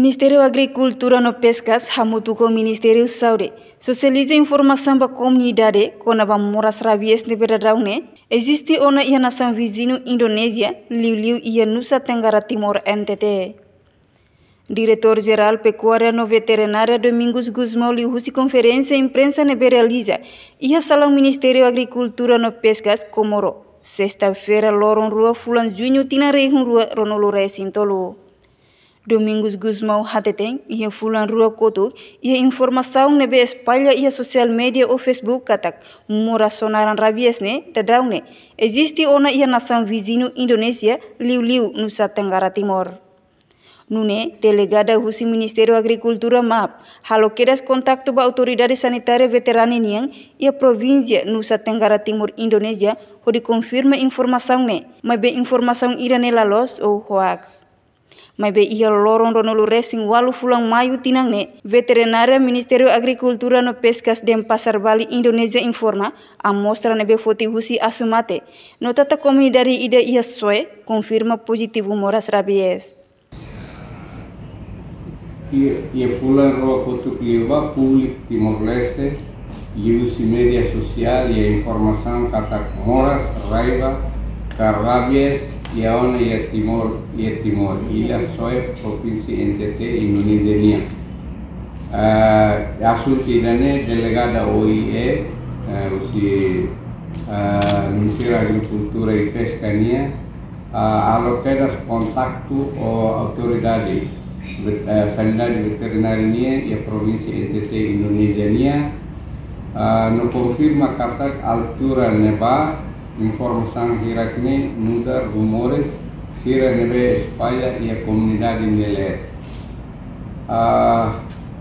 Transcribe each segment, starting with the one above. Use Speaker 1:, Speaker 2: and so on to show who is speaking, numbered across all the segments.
Speaker 1: Ministério da Agricultura no Pescas, hamutu com o Ministério da Saúde, socializa informação para a comunidade com a moras rabies de Beradão. Existe uma e a nação vizinha Indonésia, Liu e a Nusa Tenggara Timor NTT. Diretor-geral Pecuária no Veterinária Domingos Guzmão Liu se conferência imprensa ne realiza e a sala Ministério da Agricultura no Pescas, Comoro. Sexta-feira, Loron Rua Fulan Junho, Tinarei Rua Ronolo Sintolo. Domingos Guzmão Hateteng e a Fulan Rua Koto e a informação nebe espalha e a social media ou Facebook katak mora sonaran rabies ne dadau ne existe ona e a nação vizinho Indonésia Liu Nusa Tenggara Timor. Nune delegada Husi Ministério da Agricultura MAP haloquedas contato ba autoridade sanitária veterana e a província Nusa Tenggara Timor Indonésia onde confirma informação ne mas bem informação irane lalos ou hoax. Mas be ia loron ronolo resing walu fulang mayu tinang ne veterinária Ministério da Agricultura no Pescas dem Pasar Bali Indonésia informa a mostra nebe foti husi asumate no tata comunidade ida ia soe confirma positivo moras rabies.
Speaker 2: Ia fulang roa kotuk liuba publik Timor-Leste liusi media sosial ia informação katak moras raiva rabies ia ona ia Timor ilha soe provinsi NTT Indonesia. Assunto idane delegada OIE usi Ministério da Agricultura e Pescania alocadas contacto o autoridade sanidade veterinária e a província NTT Indonesia no confirma katak altura neba informação hirakne mudar rumores sira nebe espalha e a comunidade nele.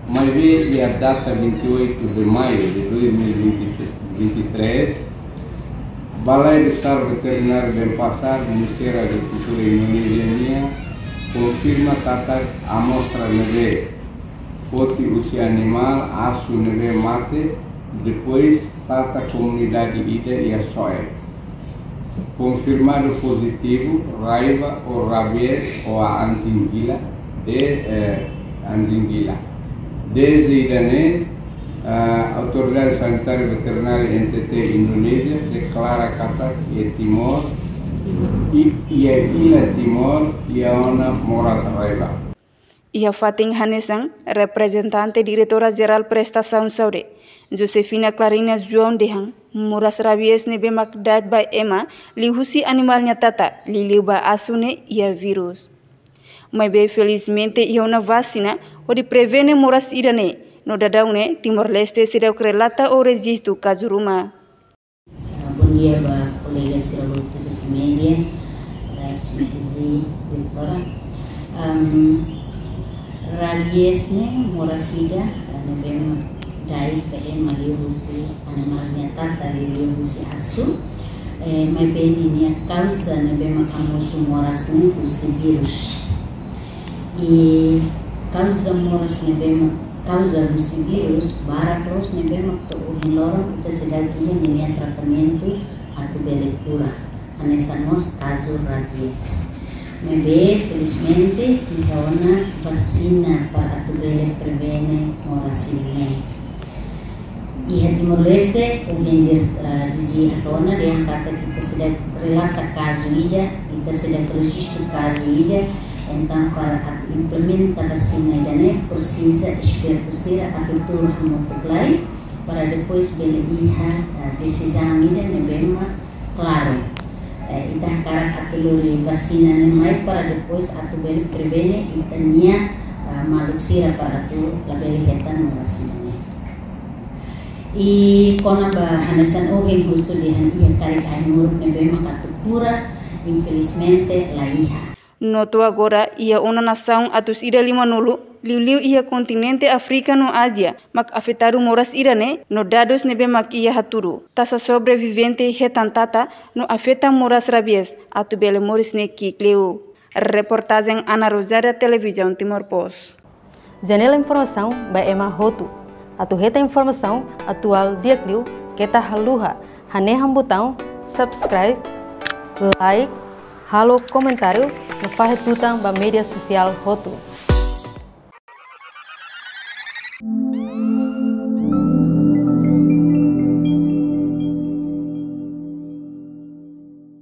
Speaker 2: Mas e a data 28 de maio de 2023, Balai Besar Veterinário de Pasar, Ministério da Agricultura Indonésia confirma que a amostra nebe foto usia animal asu nebe mate depois tata comunidade ida e a soe. Confirmado positivo raiva ou rabies ou a anjing gila desde idane autoridade sanitária veterinária NTT Indonésia declara kata e Timor e a ilha Timor e a ona moras raiva.
Speaker 1: Ia Fatin Hanesang, representante diretora-geral Prestação Saúde, Josefina Clarina João Dehang, moras rabies nebe makdad by Emma, lihusi animalnya tata, liliuba asune ia vírus. Mas bem felizmente ia uma vacina, onde prevene moras irane, no dadaune Timor-Leste será relata ou registro caso ruma.
Speaker 3: Bom dia, colegas serolotos media, Sumizi, Victoria. Rabies ne morasida, nebe dari PM lihusi animalnya tata lihusi asu, mas bem ini causa nebe makamusu moras ne usi virus. E causa moras nebe causa usi virus barakros nebe makto uhilorong kita sedagia ini tratamento atau belecura. Anesamos caso rabies. Mas felizmente kita una vacina para atubele prevene moras ini. E a Timor-Leste, o que dizia a dona, dia kata kita sudah relata caso ida, kita sudah registro caso ida, então para implementar vacina ida precisa esperar ser a cultura multiplicar para depois beliha decisão ida bem claro. Itah karak atuluri vacina mai para depois atubele prevene itania maluksira para tu labeli hetan vacina. E quando a Hanesan Ohen Husulihan ia tarik anur nebe makatukura infelizmente laiha.
Speaker 1: Noto agora ia uma nação atus ira lima nulu liu ia continente africano Ásia mak afetaru moras irane no dados nebe mak ia haturu tasa sobrevivente hetantata no afeta moras rabies atu bele moris ne kikleu. Reportagem Ana Rosária, Televisão Timor Post.
Speaker 4: Janela informação by Emma Hotu. Atu heta informação atual diakliu kita haluha haneham botão subscribe, like, halo comentário no faz tutang ba media social Hotu.